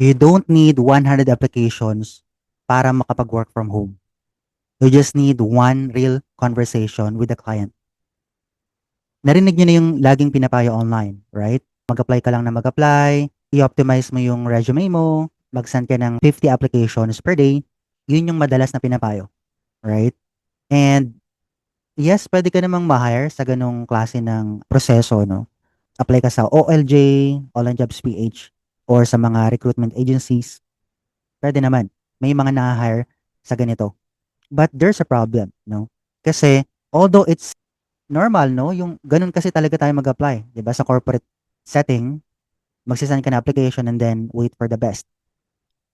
You don't need 100 applications para makapag-work from home. You just need one real conversation with the client. Narinig niyo na yung laging pinapayo online, right? Mag-apply ka lang na mag-apply, i-optimize mo yung resume mo, mag-send ka ng 50 applications per day. Yun yung madalas na pinapayo, right? And yes, pwede ka namang ma-hire sa ganong klase ng proseso, no? Apply ka sa OLJ, Online Jobs PH, or sa mga recruitment agencies. Pwede naman. May mga na-hire sa ganito. But there's a problem, no? Kasi, although it's normal, no? Yung ganun kasi talaga tayo mag-apply, 'di ba? Sa corporate setting, magse-send ka ng application and then wait for the best.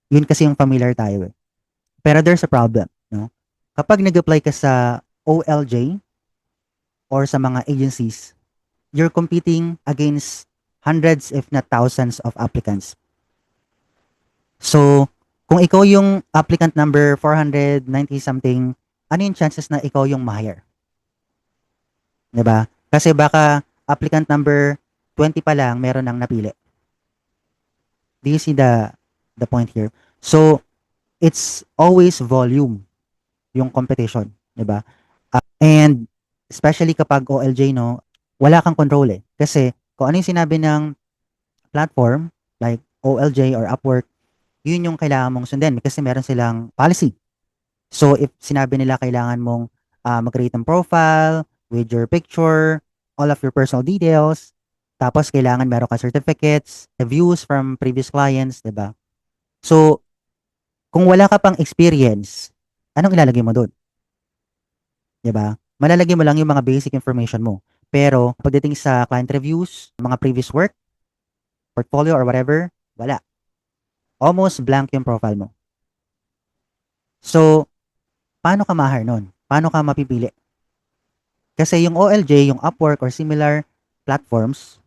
Yun kasi yung familiar tayo eh. Pero there's a problem, no? Kapag nag-apply ka sa OLJ or sa mga agencies, you're competing against hundreds if not thousands of applicants. So, kung ikaw yung applicant number 490 something, ano yung chances na ikaw yung ma-hire? 'Di ba? Kasi baka applicant number 20 pa lang meron nang napili. Do you see the point here? So, it's always volume yung competition, 'di ba? And especially kapag OLJ, no, wala kang control eh. Kasi kung ano yung sinabi ng platform like OLJ or Upwork, yun yung kailangan mong sundin kasi meron silang policy. So if sinabi nila kailangan mong mag-create ng profile with your picture, all of your personal details, tapos kailangan meron ka certificates, reviews from previous clients, 'di ba? So kung wala ka pang experience, anong ilalagay mo doon, 'di ba? Malalagay mo lang yung mga basic information mo. Pero pagdating sa client reviews, mga previous work, portfolio or whatever, wala. Almost blank yung profile mo. So, paano ka ma-hire nun? Paano ka mapipili? Kasi yung OLJ, yung Upwork or similar platforms,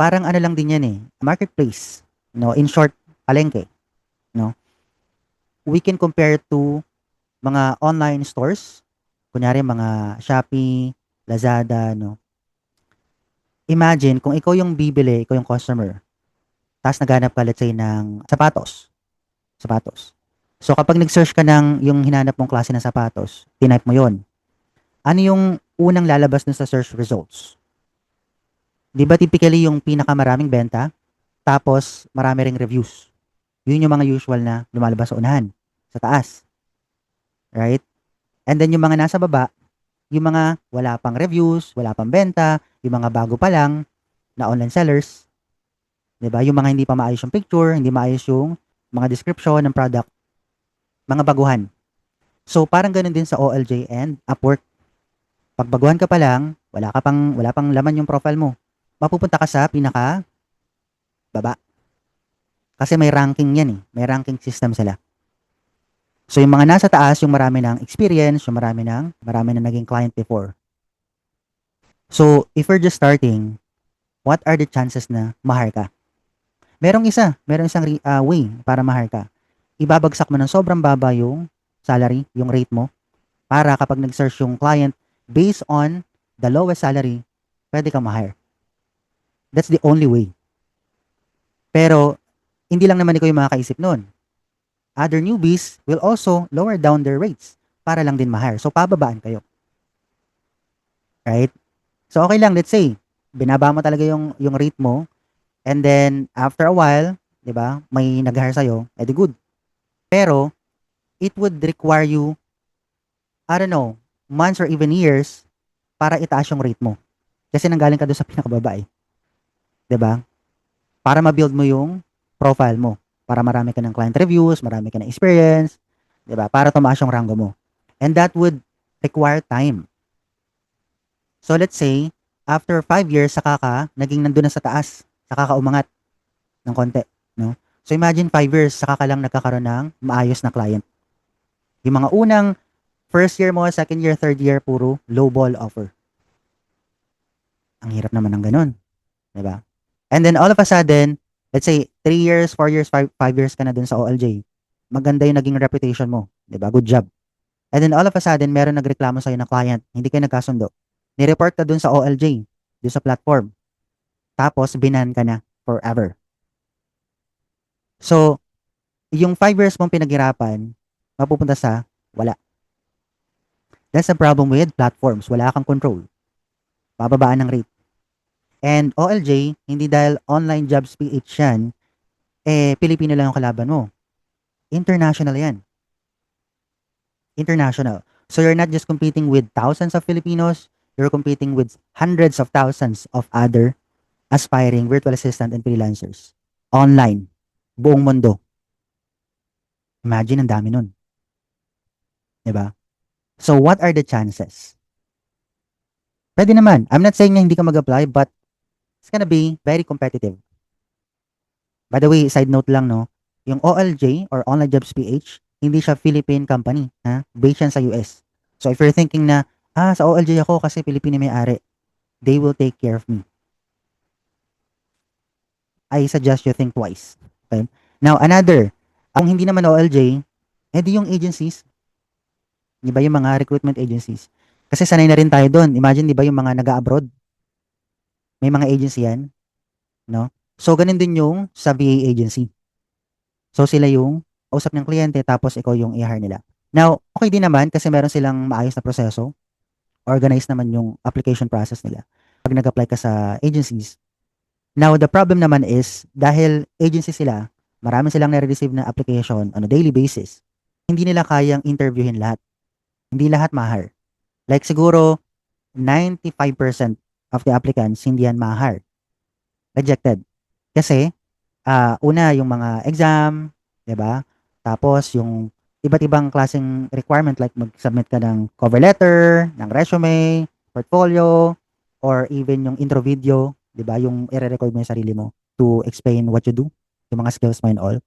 parang ano lang din yan eh, marketplace. No, in short, palengke, no? We can compare to mga online stores, kunyari mga Shopee, Lazada, no? Imagine kung ikaw yung bibili, ikaw yung customer, tapos naghanap ka let's say ng sapatos. So kapag nag-search ka ng yung hinanap mong klase ng sapatos, tinype mo yon. Ano yung unang lalabas dun sa search results? 'Di ba typically yung pinakamaraming benta, tapos marami ring reviews. Yun yung mga usual na lumalabas sa unahan, sa taas, right? And then yung mga nasa baba, yung mga wala pang reviews, wala pang benta, yung mga bago pa lang na online sellers, 'di ba? Yung mga hindi pa maayos yung picture, hindi maayos yung mga description ng product, mga baguhan. So parang ganun din sa OLJ and Upwork. Pag baguhan ka pa lang, wala pang laman yung profile mo. Mapupunta ka sa pinaka baba. Kasi may ranking yan eh. May ranking system sila. So yung mga nasa taas, yung marami ng experience, yung marami na naging client before. So if you're just starting, what are the chances na ma-hire ka? Merong isang way para ma-hire ka. Ibabagsak mo ng sobrang baba yung salary, yung rate mo, para kapag nag-search yung client based on the lowest salary, pwede kang ma-hire. That's the only way. Pero hindi lang naman ikaw yung makakaisip nun. Other newbies will also lower down their rates para lang din ma-hire. So, pababaan kayo. Right? So, okay lang. Let's say, binaba mo talaga yung rate mo and then, after a while, di ba, may nag-hire sa'yo, edi good. Pero, it would require you, I don't know, months or even years para itaas yung rate mo. Kasi nanggaling ka doon sa pinakababa eh. Di ba? Para ma-build mo yung profile mo. Para marami ka ng client reviews, marami ka ng experience, 'di ba? Para tumaas yung rango mo. And that would require time. So let's say, after 5 years, saka ka naging nandun na sa taas, saka ka umangat ng konti, no? So imagine 5 years, saka ka lang nagkakaroon ng maayos na client. Yung mga unang first year mo, second year, third year, puro low ball offer. Ang hirap naman ng ganun, 'di ba? And then all of a sudden, let's say 3 years, 4 years, 5 years ka na dun sa OLJ. Maganda yung naging reputation mo, 'di ba? Good job. And then all of a sudden, meron nagreklamo sa'yo na client, hindi kayo nagkasundo. Ni-report ka dun sa OLJ, dun sa platform. Tapos, binan ka na forever. So, yung 5 years mong pinaghirapan, mapupunta sa wala. That's the problem with platforms. Wala kang control. Bababaan ng rate. And OLJ, hindi dahil online jobs PH yan, Pilipino lang yung kalaban mo. International yan. International. So you're not just competing with thousands of Filipinos, you're competing with hundreds of thousands of other aspiring virtual assistant and freelancers. Online. Buong mundo. Imagine, ang dami nun. Diba? So what are the chances? Pwede naman. I'm not saying na hindi ka mag-apply, but it's gonna be very competitive. By the way, side note lang, no? Yung OLJ or Online Jobs PH, hindi siya Philippine company. Ha? Based yan sa US. So if you're thinking na, sa OLJ ako kasi Pilipino may-ari, they will take care of me. I suggest you think twice. Okay? Now, another, kung hindi naman OLJ, edi yung agencies. Di ba yung mga recruitment agencies? Kasi sanay na rin tayo doon. Imagine, di ba yung mga nag-abroad? May mga agency yan. No? So, ganun din yung sa VA agency. So, sila yung usap ng kliyente tapos ikaw yung i-hire nila. Now, okay din naman kasi meron silang maayos na proseso. Organized naman yung application process nila. Pag nag-apply ka sa agencies. Now, the problem naman is, dahil agency sila, marami silang nare-receive na application on a daily basis. Hindi nila kayang interviewin lahat. Hindi lahat ma-hire. Like siguro, 95% of the applicants hindi yan ma-hire. Rejected. Kasi, una yung mga exam, 'di ba? Tapos yung iba't ibang klaseng requirement like mag-submit ka ng cover letter, ng resume, portfolio, or even yung intro video, 'di ba? Yung i-record mo yung sarili mo to explain what you do, yung mga skills mo and all.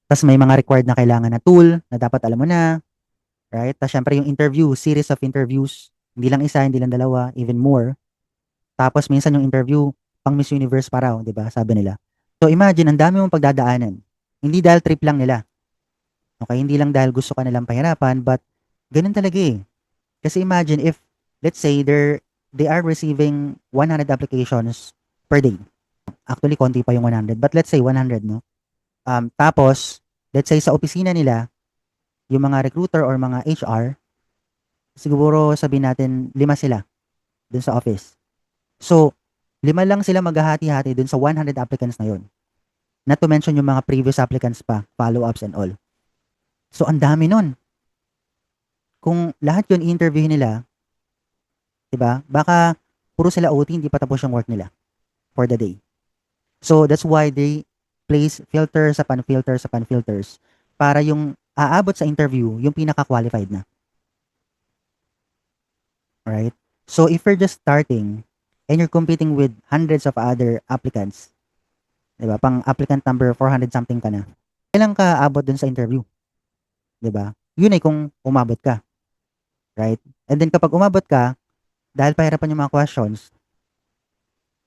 Tapos may mga required na kailangan na tool na dapat alam mo na, right? Tapos syempre yung interview, series of interviews, hindi lang isa, hindi lang dalawa, even more. Tapos minsan yung interview, pang Miss Universe pa raw, 'di ba? Sabi nila. So imagine, ang dami mong pagdadaanan. Hindi dahil trip lang nila. Okay, hindi lang dahil gusto ka nilang pahirapan, but ganun talaga eh. Kasi imagine if, let's say, they are receiving 100 applications per day. Actually, konti pa yung 100, but let's say 100, no? Tapos, let's say sa opisina nila, yung mga recruiter or mga HR, siguro sabihin natin, 5 sila dun sa office. So, 5 lang sila maghahati-hati dun sa 100 applicants na yun. Not to mention yung mga previous applicants pa, follow-ups and all. So, ang dami nun. Kung lahat yun i-interview nila, 'di ba? Baka puro sila OT, hindi pa tapos yung work nila for the day. So, that's why they place filters upon filters upon filters para yung aabot sa interview, yung pinaka-qualified na. Alright? So, if you're just starting and you're competing with hundreds of other applicants, 'di ba? Pang applicant number 400 something ka na. Kailan ka aabot dun sa interview? 'Di ba? Yun ay kung umabot ka. Right? And then kapag umabot ka, dahil pahirapan yung mga questions,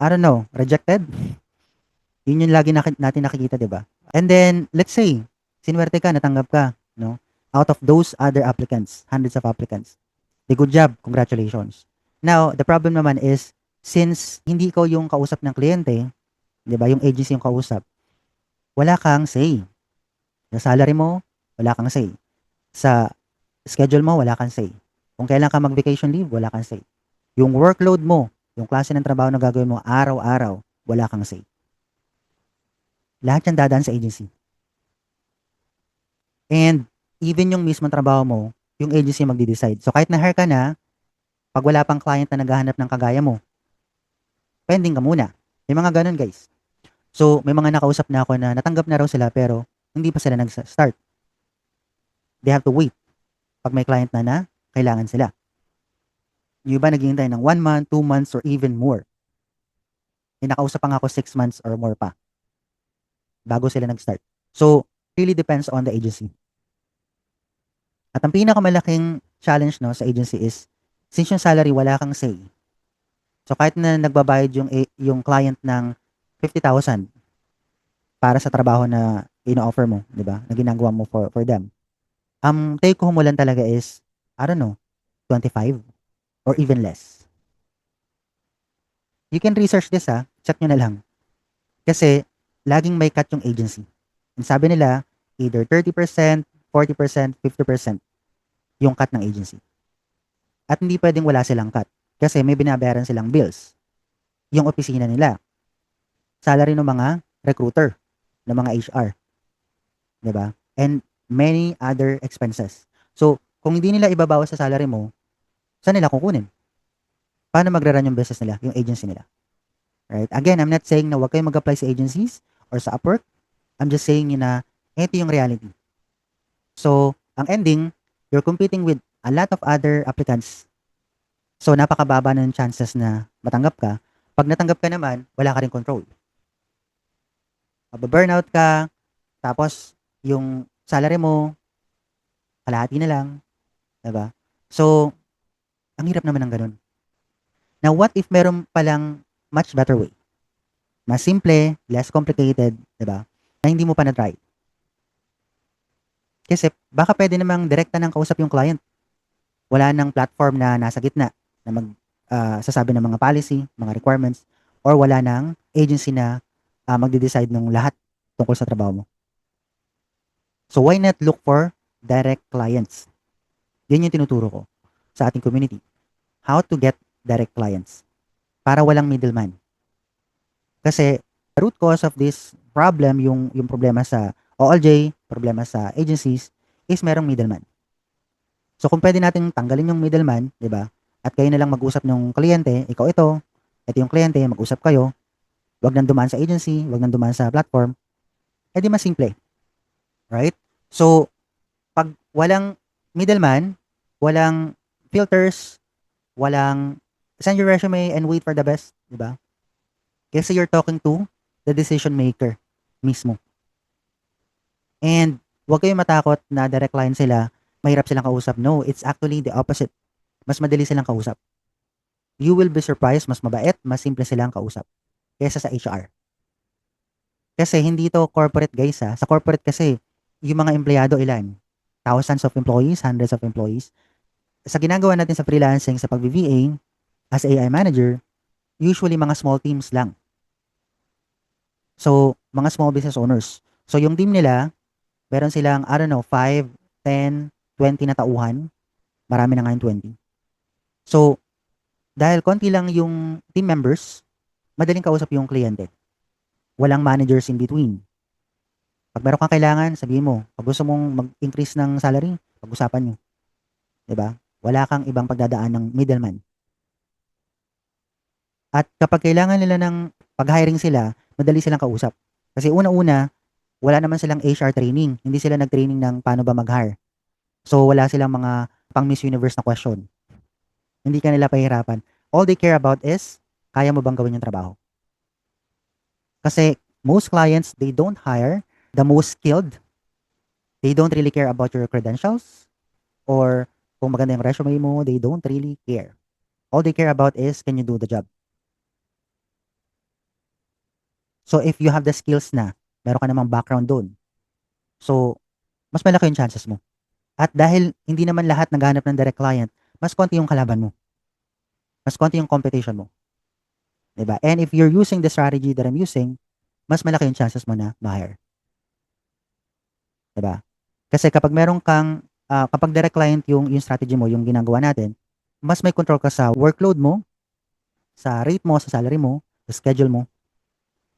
I don't know, rejected? Yun yung lagi natin nakikita, 'di ba? And then, let's say, sinuwerte ka, natanggap ka, no? Out of those other applicants, hundreds of applicants. The good job, congratulations. Now, the problem naman is, since hindi ko yung kausap ng kliyente, 'di ba? Yung agency yung kausap, wala kang say. Sa salary mo, wala kang say. Sa schedule mo, wala kang say. Kung kailan ka mag-vacation leave, wala kang say. Yung workload mo, yung klase ng trabaho na gagawin mo araw-araw, wala kang say. Lahat yan dadaan sa agency. And even yung mismong trabaho mo, yung agency magde-decide. So kahit na-hire ka na, pag wala pang client na naghahanap ng kagaya mo, pending ka muna. May mga ganun, guys. So may mga nakausap na ako na natanggap na raw sila pero hindi pa sila nag-start. They have to wait. Pag may client na kailangan sila. Yung iba naghihintay ng 1 month, 2 months, or even more. May nakausap pa nga ako 6 months or more pa bago sila nag-start. So, really depends on the agency. At ang pinakamalaking challenge no sa agency is, since yung salary wala kang say, so kahit na nagbabayad yung client ng 50,000 para sa trabaho na ino-offer mo, di ba? Na ginagawa mo for them. Ang take home mo lang talaga is, I don't know, 25 or even less. You can research this Check nyo na lang. Kasi, laging may cut yung agency. And sabi nila, either 30%, 40%, 50% yung cut ng agency. At hindi pwedeng wala silang cut kasi may binabayaran silang bills. Yung opisina nila, salary ng mga recruiter, ng mga HR, 'di ba? And many other expenses. So, kung hindi nila ibabawas sa salary mo, saan nila kukunin? Paano magra-run yung business nila, yung agency nila? Right? Again, I'm not saying na huwag kayong mag-apply sa agencies or sa Upwork. I'm just saying yun na ito yung reality. So, ang ending, you're competing with a lot of other applicants. So, napakababa ng chances na matanggap ka. Pag natanggap ka naman, wala ka rin control. Mababurnout ka, tapos yung salary mo, kalahati na lang, diba? So, ang hirap naman ng ganun. Now, what if meron palang much better way? Mas simple, less complicated, diba? Na hindi mo pa na-try. Kasi baka pwede namang direkta ng kausap yung client. Wala nang platform na nasa gitna na sasabi ng mga policy, mga requirements, or wala nang agency na magde-decide ng lahat tungkol sa trabaho mo. So why not look for direct clients? Yan yung tinuturo ko sa ating community. How to get direct clients para walang middleman. Kasi root cause of this problem, yung problema sa OLJ, problema sa agencies, is merong middleman. So kung pwede natin tanggalin yung middleman, di ba? At kayo na lang mag-usap ng kliyente, ikaw ito yung kliyente, mag-usap kayo, wag nang dumaan sa agency, wag nang dumaan sa platform, edi mas simple. Right? So, pag walang middleman, walang filters, walang send your resume and wait for the best, di ba? Kasi you're talking to the decision maker mismo. And wag kayong matakot na direct client sila, mahirap silang kausap. No, it's actually the opposite. Mas madali silang kausap. You will be surprised, mas mabait, mas simple silang kausap kaysa sa HR. Kasi hindi to corporate guys ha. Sa corporate kasi, yung mga empleyado ilan? Thousands of employees, hundreds of employees. Sa ginagawa natin sa freelancing, sa pag-VA, as AI manager, usually mga small teams lang. So, mga small business owners. So, yung team nila, meron silang, I don't know, 5, 10, 20 na tauhan. Marami na nga yung 20. So, dahil konti lang yung team members, madaling kausap yung kliyente. Walang managers in between. Pag meron kang kailangan, sabihin mo. Pag gusto mong mag-increase ng salary, pag-usapan nyo. 'Di ba? Wala kang ibang pagdadaan ng middleman. At kapag kailangan nila ng pag-hiring sila, madali silang kausap. Kasi una-una, wala naman silang HR training. Hindi sila nag-training ng paano ba mag-hire. So, wala silang mga pang Miss Universe na question. Hindi ka nila pahirapan. All they care about is, kaya mo bang gawin yung trabaho? Kasi most clients, they don't hire the most skilled. They don't really care about your credentials or kung maganda yung resume mo, they don't really care. All they care about is, can you do the job? So, if you have the skills na, meron ka namang background doon. So, mas malaki yung chances mo. At dahil hindi naman lahat naghahanap ng direct client, mas konti yung kalaban mo. Mas konti yung competition mo. Diba? And if you're using the strategy that I'm using, mas malaki yung chances mo na ma-hire. Diba? Kasi kapag meron kang, kapag direct client yung strategy mo, yung ginagawa natin, mas may control ka sa workload mo, sa rate mo, sa salary mo, sa schedule mo,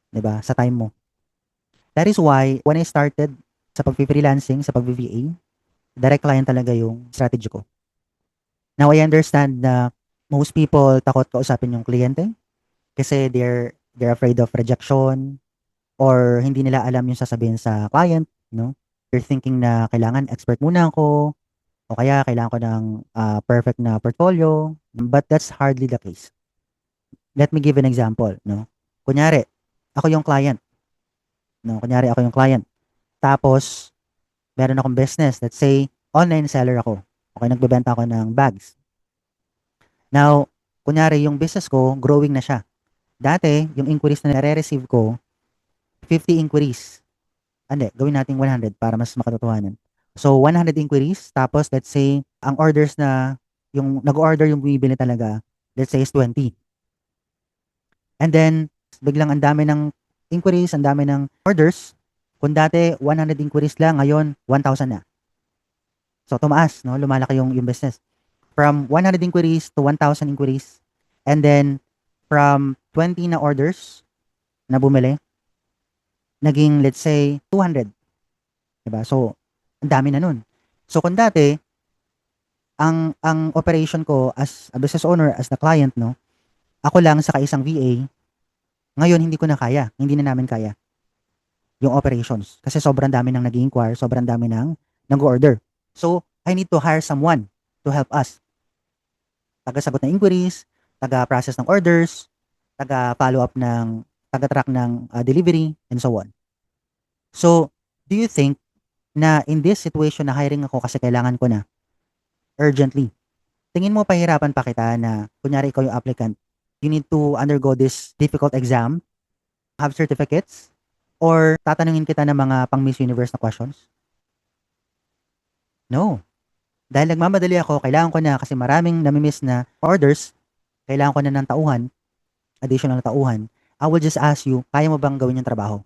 diba? Sa time mo. That is why, when I started sa pag-freelancing, sa pag-VA, direct client talaga yung strategy ko. Now, I understand na most people takot kausapin yung kliyente kasi they're afraid of rejection or hindi nila alam yung sasabihin sa client, no? They're thinking na kailangan expert muna ako o kaya kailangan ko ng perfect na portfolio, but that's hardly the case. Let me give an example, no? Kunyari, ako yung client, no? Kunyari ako yung client. Tapos meron akong business, let's say online seller ako. Okay, nagbebenta ako ng bags. Now, kunyari yung business ko, growing na siya. Dati, yung inquiries na nare-receive ko, 50 inquiries. Hindi, gawin natin 100 para mas makatotohanan. So, 100 inquiries, tapos let's say, ang orders na, yung nag-order yung bumibili talaga, let's say is 20. And then, biglang ang dami ng inquiries, ang dami ng orders, Kung dati 100 inquiries lang, ngayon 1,000 na. So tumaas, no? Lumalaki yung business. From 100 inquiries to 1,000 inquiries. And then from 20 na orders na bumili, naging let's say 200. Diba? So, ang dami na nun. So kung dati, ang operation ko as a business owner, as the client, no? Ako lang sa isang VA, ngayon hindi ko na kaya. Hindi na namin kaya yung operations. Kasi sobrang dami nang nag-inquire, sobrang dami nang nag-order. So, I need to hire someone to help us. Taga-sagot ng inquiries, taga-process ng orders, taga-follow up ng, taga-track ng delivery, and so on. So, do you think na in this situation na hiring ako kasi kailangan ko na, urgently, tingin mo pahirapan pa kita na, kunyari ikaw yung applicant, you need to undergo this difficult exam, have certificates, or tatanungin kita ng mga pang Miss Universe na questions? No. Dahil nagmamadali ako, kailangan ko na kasi maraming namimiss na orders, kailangan ko na ng tauhan, additional na tauhan. I will just ask you, kaya mo bang gawin yung trabaho?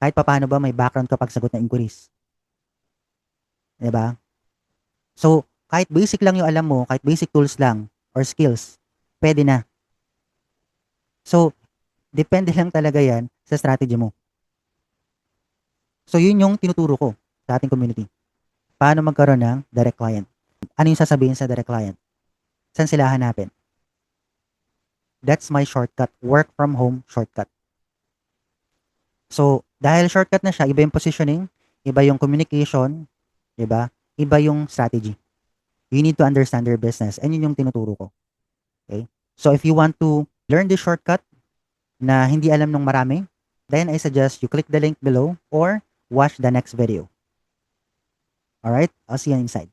Kahit papaano ba may background ka pagsagot ng inquiries? Diba? So, kahit basic lang yung alam mo, kahit basic tools lang or skills, pwede na. So, depende lang talaga yan sa strategy mo. So, yun yung tinuturo ko sa ating community. Paano magkaroon ng direct client? Ano yung sasabihin sa direct client? Saan sila hanapin? That's my shortcut. Work from home shortcut. So, dahil shortcut na siya, iba yung positioning, iba yung communication, diba? Iba yung strategy. You need to understand your business. And yun yung tinuturo ko. Okay? So, if you want to learn this shortcut na hindi alam ng marami, then I suggest you click the link below or watch the next video. Alright? I'll see you inside.